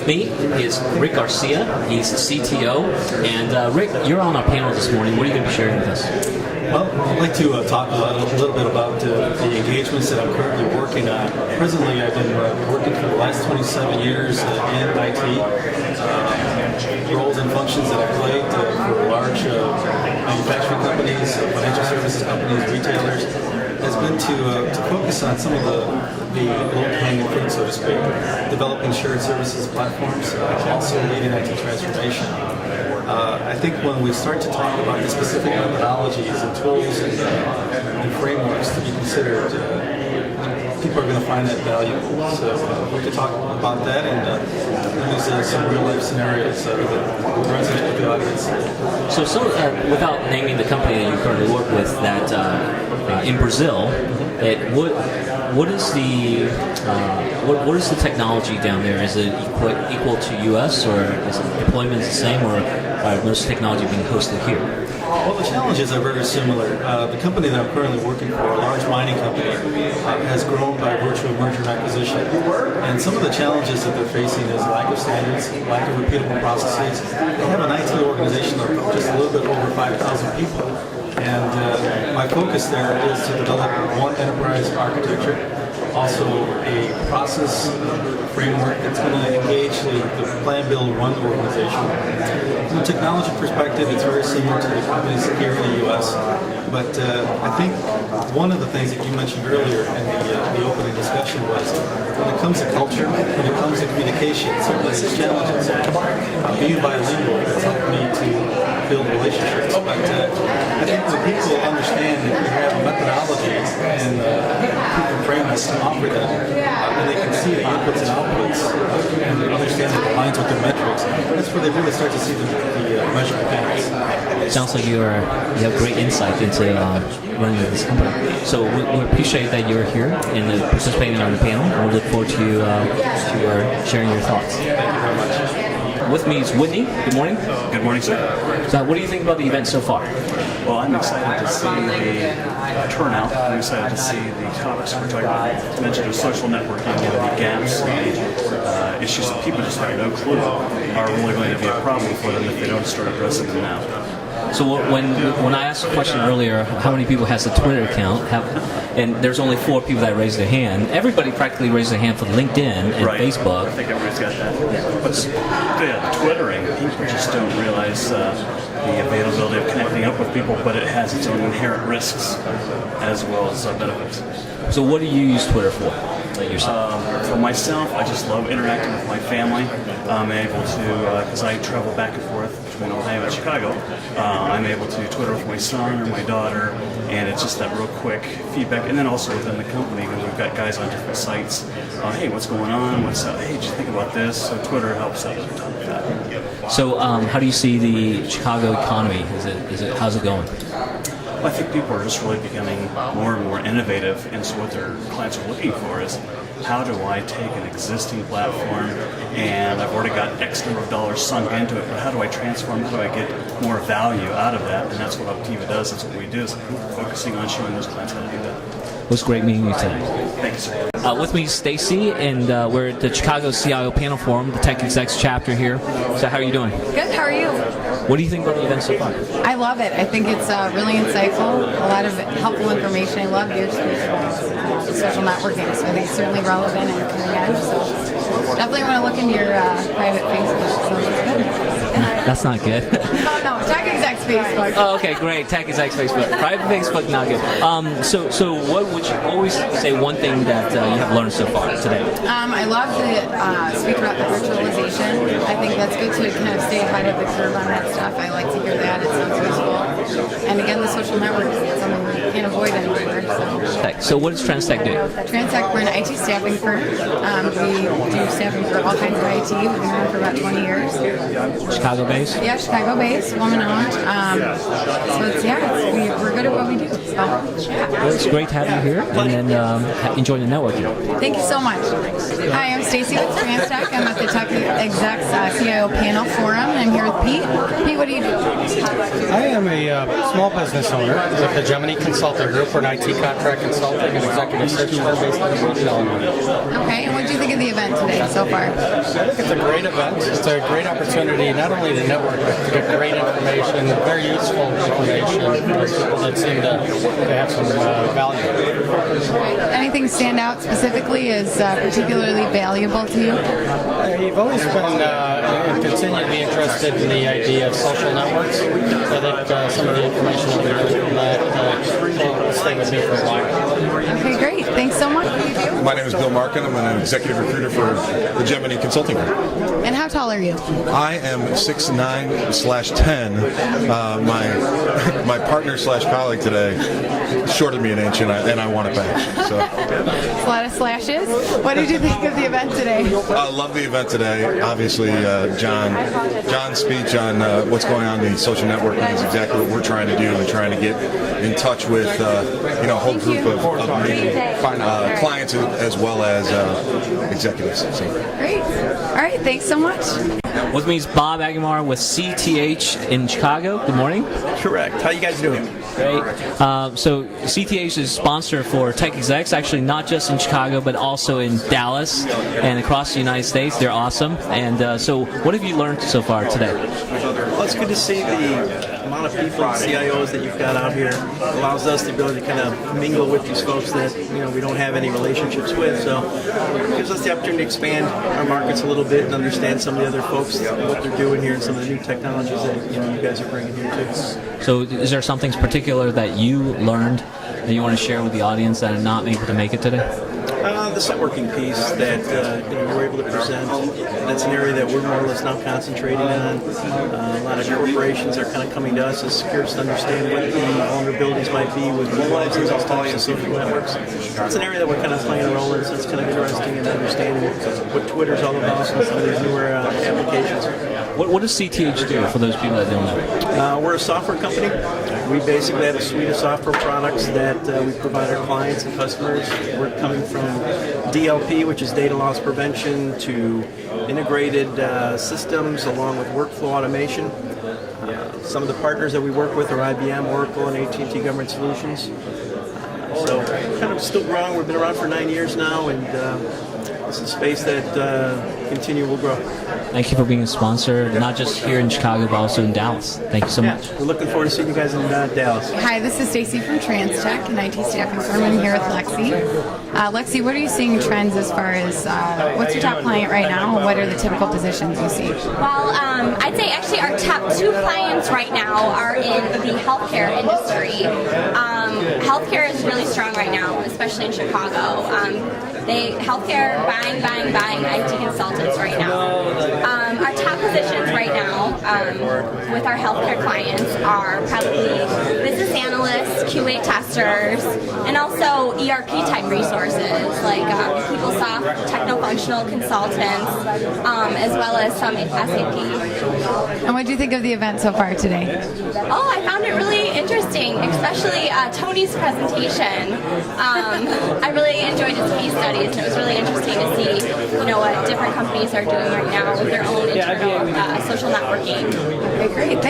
me is Rick Garcia. He's the CTO. And Rick, you're on our panel this morning. What are you going to be sharing with us? Well, I'd like to talk a little bit about the engagements that I'm currently working on. Presently, I've been working for the last 27 years in IT. Roles and functions that I played for large manufacturing companies, financial services companies, retailers, has been to focus on some of the low-hanging fruit, so to speak, developing shared services platforms, also leading IT transformation. I think when we start to talk about the specific methodologies and tools and frameworks to be considered, people are going to find that valuable. So we could talk about that and use some real-life scenarios that resonate with the audience. So without naming the company that you currently work with, that in Brazil, what is the technology down there? Is it equal to U.S. or is it deployment the same, or are most technology being hosted here? Well, the challenges are very similar. The company that I'm currently working for, a large mining company, has grown by virtue of merger and acquisition. And some of the challenges that they're facing is lack of standards, lack of repeatable processes. They have an IT organization of just a little bit over 5,000 people. And my focus there is to develop one enterprise architecture, also a process framework that's going to engage the plan, build, run organization. From a technology perspective, it's very similar to the companies here in the U.S. But I think one of the things that you mentioned earlier in the opening discussion was when it comes to culture, when it comes to communication, certainly there's challenges. Being bilingual has helped me to build relationships. But I think when people understand that you have a methodology and people frameworks to offer them, and they can see the inputs and outputs and understand that it aligns with their metrics, that's where they really start to see the measurable gains. Sounds like you have great insight into running this company. So we appreciate that you're here and participating on the panel. And we look forward to sharing your thoughts. Thank you very much. With me is Whitney. Good morning. Good morning, sir. So what do you think about the event so far? Well, I'm excited to see the turnout. I'm excited to see the topics we're talking about. You mentioned social networking and the gaps and the issues that people just have no clue are really going to be a problem for them if they don't start addressing them now. So when I asked the question earlier, how many people has a Twitter account, and there's only 4 people that raised their hand. Everybody practically raised their hand for LinkedIn and right. Facebook. I think everybody's got that. Yeah. But Twittering, people just don't realize the availability of connecting up with people, but it has its own inherent risks as well as benefits. So what do you use Twitter for? For myself, I just love interacting with my family. I'm able to, because I travel back and forth between Ohio and Chicago, I'm able to Twitter with my son or my daughter, and it's just that real quick feedback. And then also within the company, when we've got guys on different sites, hey, what's going on? Hey, did you think about this? So Twitter helps out a ton with that. So how do you see the Chicago economy? How's it going? I think people are just really becoming more and more innovative, and so what their clients are looking for is, how do I take an existing platform and I've already got X number of dollars sunk into it, but how do I transform, how do I get more value out of that? And that's what Optiva does, that's what we do, is focusing on showing those clients how to do that. It was great meeting you today. Thank you, sir. With me is Stacy, and we're at the Chicago CIO Panel Forum, the TechExecs chapter here. So how are you doing? Good, how are you? What do you think about the event so far? I love it. I think it's really insightful, a lot of helpful information. I love your speech about social networking, so I think it's certainly relevant and cutting edge. So definitely want to look into your private Facebook, so it's good. That's not good. Oh, no, TechExecs Facebook. Oh, okay, great. TechExecs Facebook. Private Facebook, not good. So what would you say one thing that you have learned so far today? I love to speak about the virtualization. I think that's good to kind of stay ahead of the curve on that stuff. I like to hear that. It sounds useful. And again, the social networking is something we can't avoid anymore. So what does Transtech do? Transtech, we're an IT staffing firm. We do staffing for all kinds of IT. We've been around for about 20 years. Chicago-based? Yeah, Chicago-based, woman-owned. We're good at what we do. So, yeah. Well, it's great to have you here, and enjoy the networking. Thank you so much. Hi, I'm Stacy with Transtech. I'm at the TechExecs CIO Panel Forum, and I'm here with Pete. Pete, what do you do? I am a small business owner with Hegemony Consulting. consulting group. We're an IT contract consulting and executive search firm based in Illinois. Okay, and what do you think of the event today so far? I think it's a great event. It's a great opportunity not only to network, but to get great information, very useful information for people that seem to have some value. Anything stand out specifically as particularly valuable to you? You've always been and continue to be interested in the idea of social networks. I think some of the information over there will stay with me for a while. Okay, great. Thanks so much. My name is Bill Markin. I'm an executive recruiter for the Gemini Consulting Group. And how tall are you? I am 6'9/10. My partner / colleague today shorted me an inch, and I want it back. So. A lot of slashes. What did you think of the event today? I love the event today. Obviously, John's speech on what's going on in the social networking is exactly what we're trying to do and trying to get in touch with a whole group of clients as well as executives. So. Great. All right. Thanks so much. With me is Bob Aguilar with CTH in Chicago. Good morning. Correct. How you guys doing? Great. So CTH is sponsor for TechExecs, actually not just in Chicago, but also in Dallas and across the United States. They're awesome. And so what have you learned so far today? Well, it's good to see the amount of people, CIOs that you've got out here. It allows us the ability to kind of mingle with these folks that we don't have any relationships with. So it gives us the opportunity to expand our markets a little bit and understand some of the other folks, what they're doing here, and some of the new technologies that you guys are bringing here too. So is there something particular that you learned that you want to share with the audience that are not able to make it today? The networking piece that we're able to present, that's an area that we're more or less now concentrating on. A lot of corporations are kind of coming to us as securities to understand what the vulnerabilities might be with utilizing those types of social networks. It's an area that we're kind of playing a role in, so it's kind of interesting in understanding what Twitter's all about and some of these newer applications. What does CTH do for those people that don't know? We're a software company. We basically have a suite of software products that we provide our clients and customers. We're coming from DLP, which is data loss prevention, to integrated systems along with workflow automation. Some of the partners that we work with are IBM, Oracle, and AT&T Government Solutions. So kind of still growing. We've been around for 9 years now, and it's a space that will grow. Thank you for being a sponsor, not just here in Chicago, but also in Dallas. Thank you so much. We're looking forward to seeing you guys in Dallas. Hi, this is Stacy from TransTech, an IT staffing firm. I'm here with Lexi. Lexi, what are you seeing trends as far as what's your top client right now? And what are the typical positions you see? Well, I'd say actually our top 2 clients right now are in the healthcare industry. Healthcare is really strong right now, especially in Chicago. Healthcare buying IT consultants right now. Our top positions right now with our healthcare clients are probably business analysts, QA testers, and also ERP type resources like PeopleSoft, techno-functional consultants, as well as some SAP. And what do you think of the event so far today? Oh, I found it really interesting, especially Tony's presentation. I really enjoyed his case studies, and it was really interesting to see, what different companies are doing right now with their own internal social networking. Okay, great.